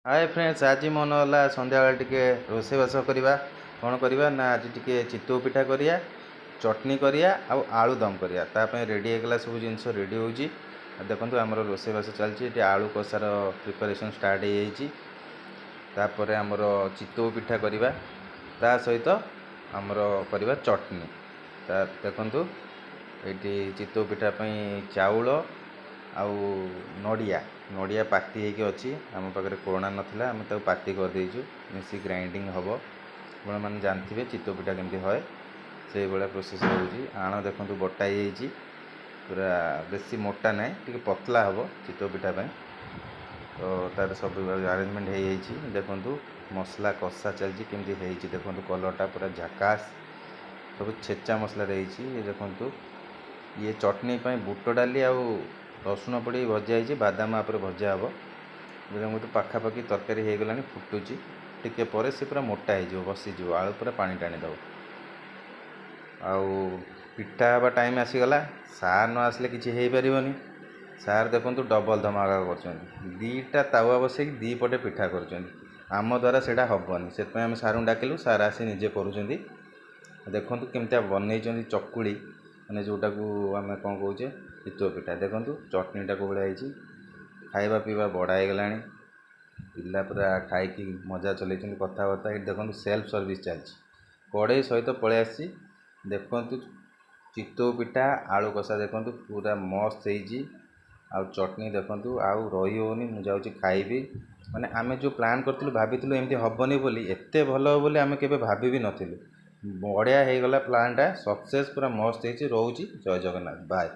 Hi friends, आज मन है सन्ध्या बेले टिके रोषेबास करवा। कौन करवा ना आज टिके चितौ पिठा करिया, चटनी करिया आउ आलू दम करिया। तापे रेडी होगला, सब जिन रेडी हो देखो आमर रोषेबास चलती। आलू कषार प्रिपरेशन स्टार्ट हो जापर आमर चितौ पिठा करवा, ता सहित आमर करवा चटनी। देखु ये चितौ पिठा चाउल आउ नड़िया नड़िया पाती होगी अच्छी। आम पाखे कोरोना नाला, आम पाती करदेचु, मिसी ग्राइंडिंग हम। आप मैंने जानते चितौ पिठा केमती है, से भाया प्रोसेस होगी। आण देखो बटा ही पूरा बेसी मोटा ना, टी पतला हम चितौ पिठा। तो तार सब अरेंजमेंट हो देखु मसला कषा चलती केमती देखो कलरटा पूरा झकास, सब छेचा मसला रही। देखु ये चटनी बुट डाली आउ रसुण पड़ी भजा है, बादाम आप भजा हम। देखो तो पाखापाखि तरकारी हो गला, फुटुची टिके पर से पूरा मोटा हो बसीज, आलू पूरा पानी टाणीद। आउ पिठा हवा टाइम आसीगला, सार न आसले किसी हो पारनी। सार देखो डबल धमाका कर दीटा तावा बस दी पटे पिठा कर आम द्वारा से हेनी, से आम सारू डाकिलु। सार आसी निजे कर देखु केमती बनई चकुड़ी, मैंने जोटा को आम कौन कहे चितौ पिठा। देखो चटनीटा को भाई खाଇବା पीवा बड़ा हो गला, पिला पूरा खाई मजा चल कथबार्ता। ये देखो सेल्फ सर्विस चलती, कड़े सहित पलि आसी। देखु चितौ पिठा आलू कषा देखो पूरा मस्त हो। चटनी देखु आउ रही होनी, मुझे खाइबी। माने आमे जो प्लान करथिलु भाबिथिलु एमती हबनी बोली, एते भल हो बोली आमे केबे भाबी भी नथिलु। बढ़िया हो गला प्लानटा, सक्सेस पूरा मस्त हो। रोची जय जगन्नाथ, बाय।